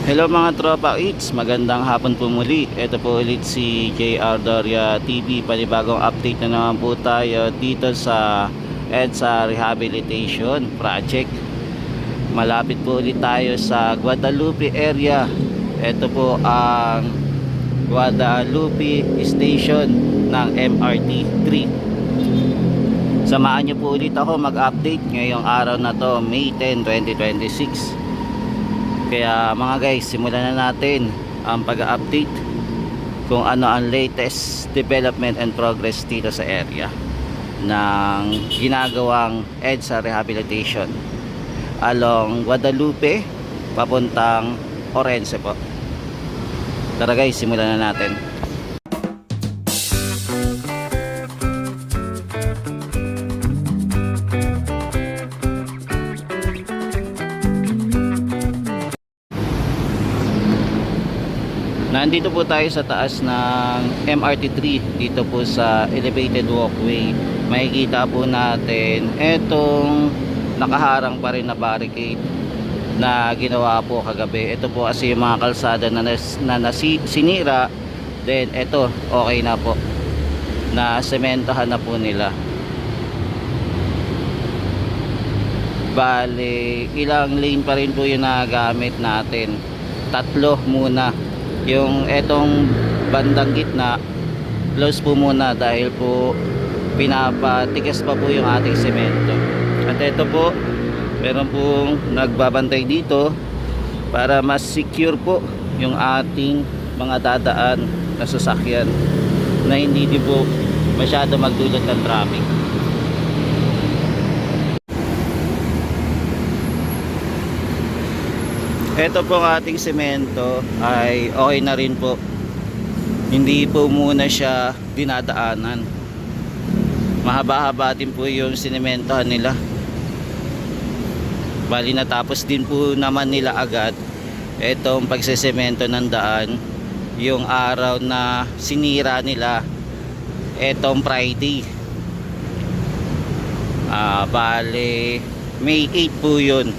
Hello mga tropa eats, magandang hapon po muli. Ito po ulit si JR Doria TV. Panibagong update na naman po tayo dito sa EDSA Rehabilitation Project. Malapit po ulit tayo sa Guadalupe area. Ito po ang Guadalupe Station ng MRT 3. Samahan niyo po ulit ako mag-update ngayong araw na to, May 10, 2026. Kaya mga guys, simulan na natin ang pag-update kung ano ang latest development and progress dito sa area ng ginagawang EDSA Rehabilitation along Guadalupe papuntang Orense po. Tara guys, simulan na natin. Nandito po tayo sa taas ng MRT 3, dito po sa elevated walkway. Makikita po natin etong nakaharang pa rin na barricade na ginawa po kagabi. Ito po kasi yung mga kalsada na sinira. Then ito, okay na po, na sementahan na po nila. Bale, ilang lane pa rin po yung nagamit natin. 3 muna. Yung etong bandang gitna close po muna dahil po pinapatigas pa po yung ating semento. At ito po, meron pong nagbabantay dito para mas secure po yung ating mga dadaan na sasakyan na hindi din po masyado magdulot ng traffic. Ito po ang ating semento ay okay na rin po. Hindi po muna siya dinadaanan. Mahaba-haba din po yung sinementohan nila. Bali natapos din po naman nila agad itong pagsesemento ng daan yung araw na sinira nila etong Friday. Bali May 8 po yun.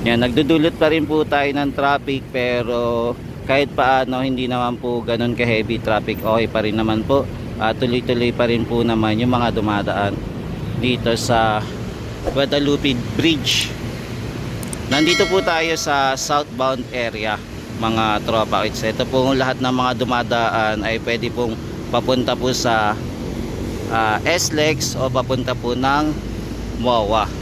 Yan, nagdudulot pa rin po tayo ng traffic, pero kahit paano hindi naman po ganun ka heavy traffic. Okay pa rin naman po. Tuloy-tuloy pa rin po naman yung mga dumadaan dito sa Guadalupe Bridge. Nandito po tayo sa southbound area mga tropa. Ito po lahat ng mga dumadaan ay pwede pong papunta po sa SLEX o papunta po ng MOA.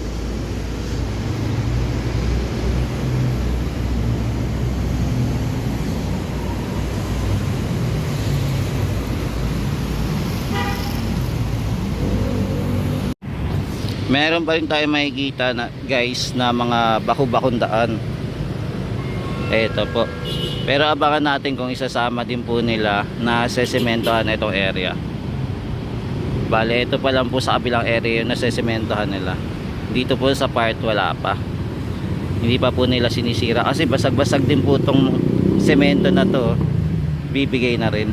Meron pa rin tayo makikita na guys na mga baku-bakong daan. Ito po. Pero abangan natin kung isasama din po nila na sesementohan itong area. Bale, ito pa lang po sa kabilang area yung nasesementohan nila. Dito po sa part wala pa. Hindi pa po nila sinisira kasi basag-basag din po itong semento na to. Bibigay na rin.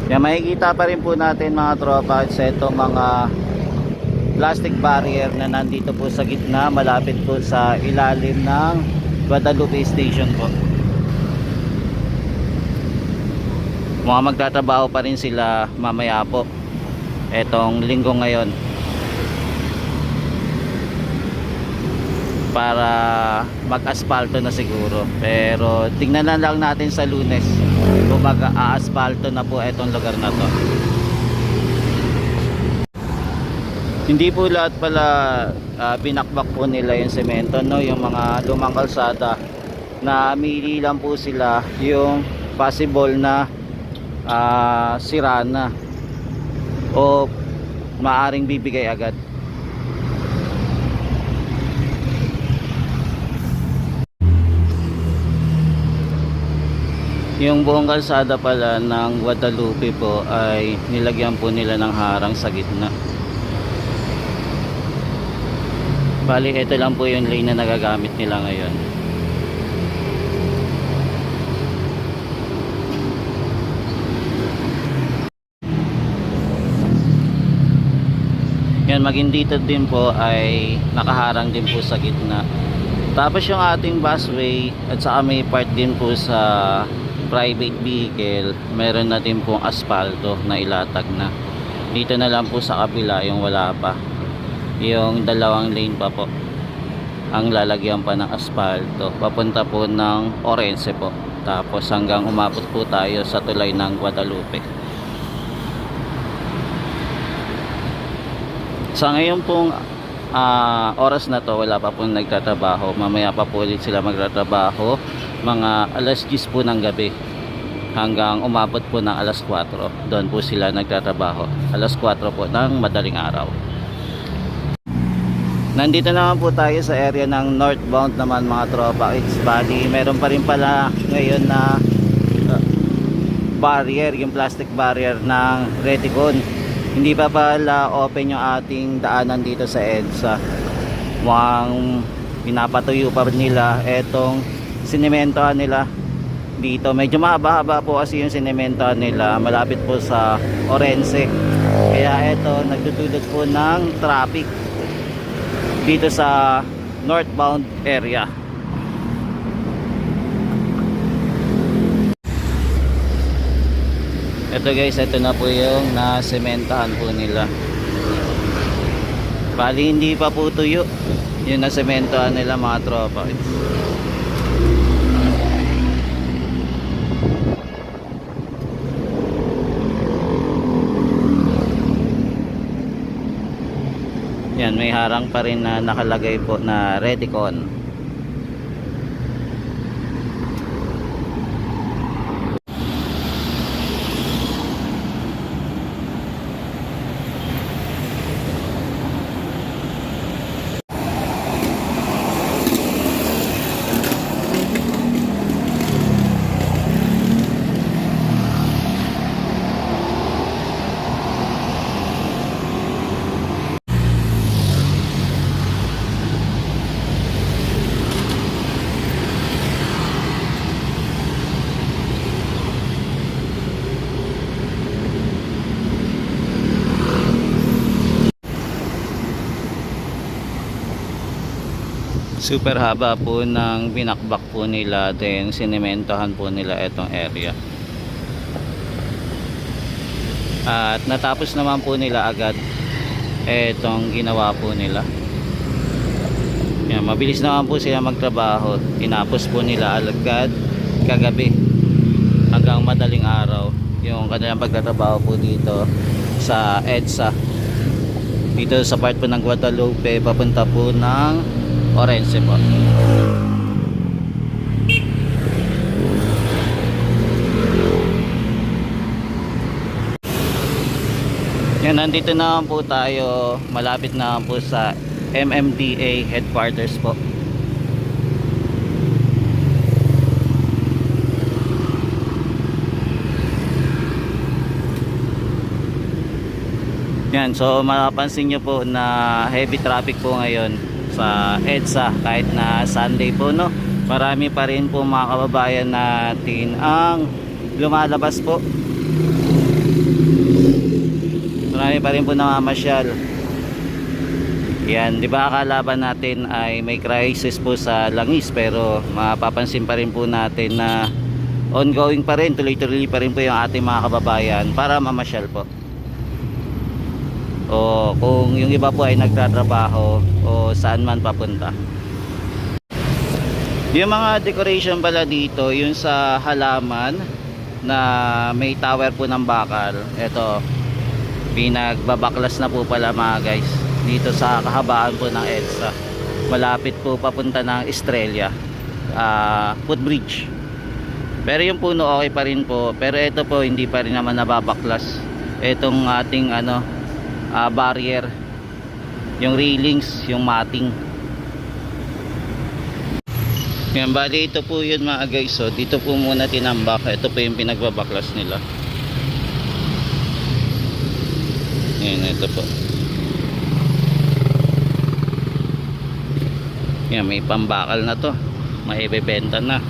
Yan, makikita pa rin po natin mga tropa sa itong mga plastic barrier na nandito po sa gitna, malapit po sa ilalim ng Guadalupe Station po. Mga magtatrabaho pa rin sila mamaya po etong linggo ngayon para mag-aspalto na siguro, pero tingnan na lang natin sa Lunes kung mag-aasfalto na po etong lugar na to. Hindi po lahat pala binakbak po nila yung semento, no? Yung mga lumang kalsada na mili lang po sila yung possible na sira na o maaring bibigay agad. Yung buong kalsada pala ng Guadalupe po ay nilagyan po nila ng harang sa gitna. Bali, ito lang po yung lane na nagagamit nila ngayon. Yan, maging dito din po ay nakaharang din po sa gitna. Tapos yung ating busway at saka may part din po sa private vehicle, meron na din pong aspalto na ilatag na. Dito na lang po sa kabila yung wala pa. Yung dalawang lane pa po ang lalagyan pa ng aspalto papunta po ng Orense po. Tapos hanggang umabot po tayo sa tulay ng Guadalupe. Sa ngayon pong oras na to, wala pa pong nagtatrabaho. Mamaya pa po ulit sila magtatrabaho. Mga alas 10 po ng gabi hanggang umabot po ng alas 4. Doon po sila nagtatrabaho. Alas 4 po ng madaling araw. Nandito naman po tayo sa area ng northbound naman mga tropa. It's bali, meron pa rin pala ngayon na barrier, yung plastic barrier ng Redicon. Hindi pa pala open yung ating daanan dito sa EDSA. Mukhang pinapatuyo pa nila etong sinementohan nila dito. Medyo mahaba-haba po kasi yung sinementohan nila malapit po sa Orense. Kaya eto, nagdudulot po ng traffic dito sa northbound area. Ito guys, ito na po yung nasementahan po nila. Bali hindi pa po tuyo yung nasementahan nila mga tropa. Yan, may harang pa rin na nakalagay po na Redicon. Super haba po ng binakbak po nila, then sinementohan po nila itong area. At natapos naman po nila agad itong ginawa po nila. Yan, mabilis naman po sila magtrabaho. Tinapos po nila agad kagabi hanggang madaling araw yung kanilang pagtatrabaho po dito sa EDSA. Dito sa part po ng Guadalupe papunta po ng Orense po. Yan, nandito na po tayo, malapit na po sa MMDA headquarters po. Yan, so mapapansin nyo po na heavy traffic po ngayon sa EDSA kahit na Sunday po, no? Marami pa rin po mga kababayan natin ang lumalabas po. Marami pa rin po namamasyal. Yan, di ba akala ba natin ay may crisis po sa langis, pero mapapansin pa rin po natin na ongoing pa rin, tuloy-tuloy pa rin po yung ating mga kababayan para mamasyal po. O kung yung iba po ay nagtatrabaho o saan man papunta. Yung mga decoration pala dito, yung sa halaman na may tower po ng bakal, ito pinagbabaklas na po pala mga guys dito sa kahabaan po ng EDSA. Malapit po papunta ng Estrella footbridge. Pero yung puno okay pa rin po, pero ito po hindi pa rin naman nababaklas itong ating barrier, yung railings, yung matting. Yan, bali ito po yun mga guys. So dito po muna tinambak. Ito po yung pinagbabaklas nila. Yan, ito po. Yan, may pambakal na to. May ibebenta na.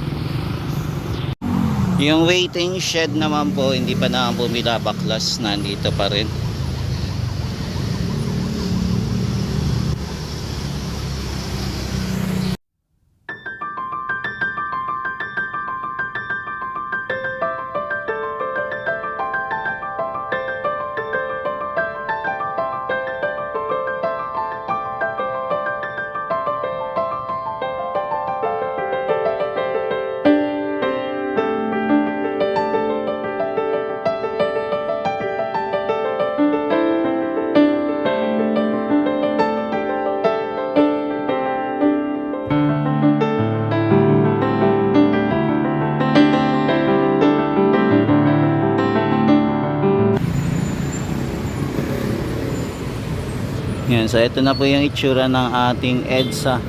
Yung waiting shed naman po, hindi pa naman po binabaklas. Nandito pa rin. Yan, so ito na po yung itsura ng ating EDSA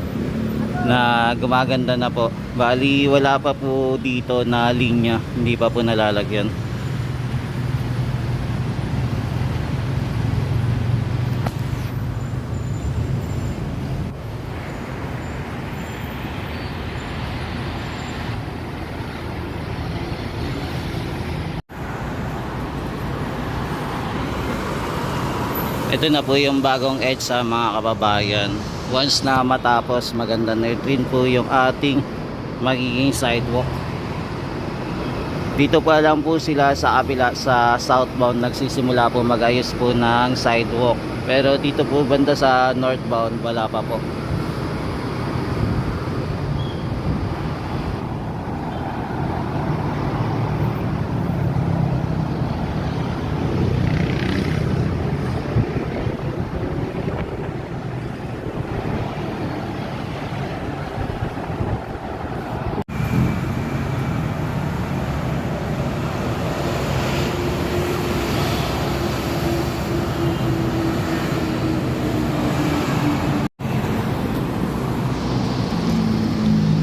na gumaganda na po. Bali wala pa po dito na linya, hindi pa po nalalagyan. Ito na po yung bagong EDSA mga kababayan. Once na matapos, maganda na rin po yung ating magiging sidewalk. Dito pa lang po sila sa kapila sa southbound nagsisimula po mag-ayos po ng sidewalk. Pero dito po banda sa northbound wala pa po.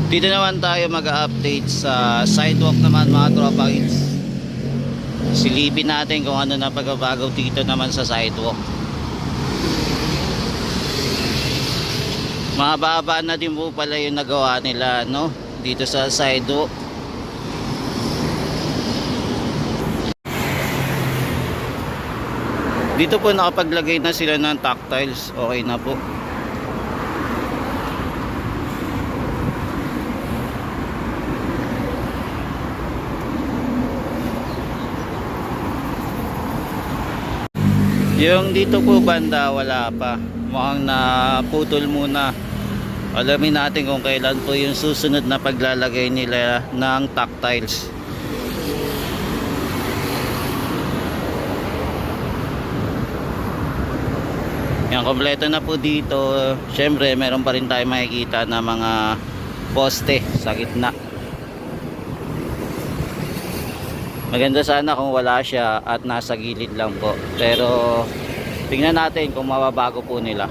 Dito naman tayo mag-update sa sidewalk naman mga tropa kids. Silipin natin kung ano na pagbabago dito naman sa sidewalk. Mahaba na din po pala yung nagawa nila, no? Dito sa sidewalk. Dito po nakapaglagay na sila ng tactiles. Okay na po. Yung dito po banda wala pa. Mukhang naputol muna. Alamin natin kung kailan po yung susunod na paglalagay nila ng tactiles. Yan, kompleto na po dito. Syempre meron pa rin tayo makikita na mga poste sa gitna. Maganda sana kung wala siya at nasa gilid lang po. Pero tingnan natin kung mababago po nila.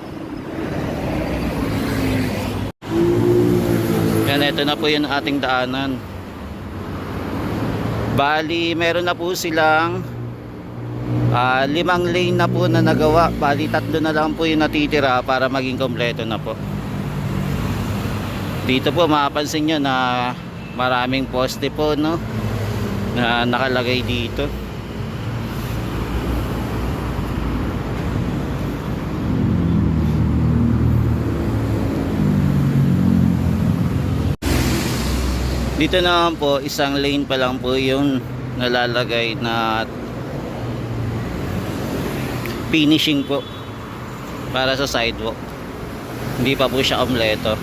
Yan, ito na po yung ating daanan. Bali meron na po silang 5 lane na po na nagawa. Bali 3 na lang po yung natitira para maging kompleto na po. Dito po mapapansin nyo na maraming poste po, no, na nakalagay dito. Dito naman po isang lane pa lang po yung nalalagay na finishing po para sa sidewalk. Hindi pa po siya kompleto.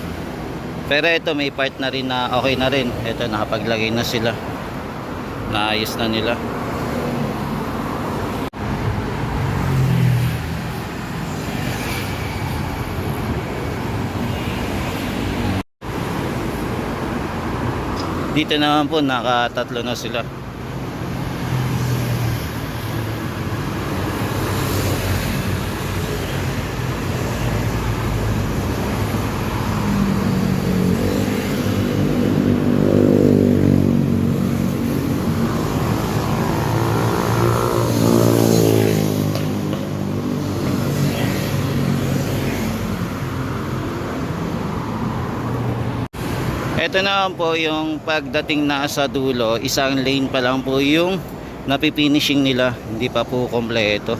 Pero ito may part na rin na okay na rin. Ito nakapaglagay na sila. Naayos na nila. Dito naman po nakatatlo na sila. Ito naman po yung pagdating na sa dulo, isang lane pa lang po yung napifinishing nila, hindi pa po kompleto.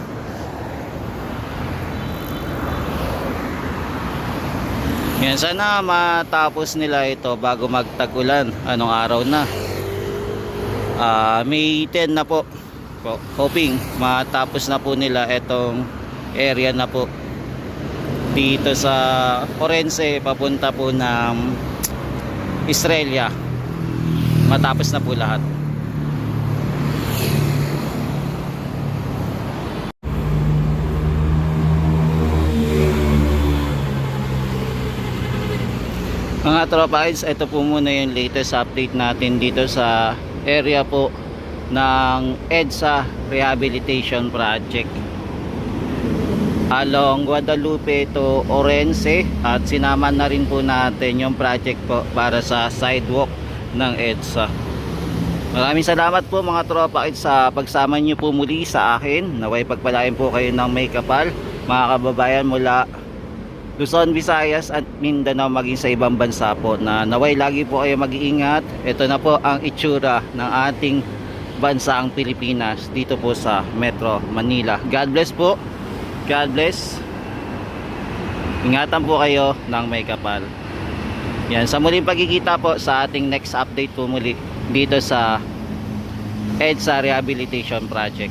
Yan, sana matapos nila ito bago magtag-ulan. Anong araw na? May 10 na po. Hoping matapos na po nila itong area na po dito sa Orense papunta po ng Estrella. Matapos na po lahat. Mga tropa guys, ito po muna yung latest update natin dito sa area po ng EDSA Rehabilitation Project along Guadalupe to Orense, at sinama na rin po natin yung project po para sa sidewalk ng EDSA. Maraming salamat po mga tropa guys sa pagsama nyo po muli sa akin. Naway pagpalain po kayo ng may kapal mga kababayan mula Luzon, Visayas at Mindanao, maging sa ibang bansa po, na naway lagi po kayo mag-iingat. Ito na po ang itsura ng ating bansang Pilipinas dito po sa Metro Manila. God bless po. God bless. Ingatan po kayo ng may kapal. Yan, sa muling pagkikita po sa ating next update po muli dito sa EDSA Rehabilitation Project.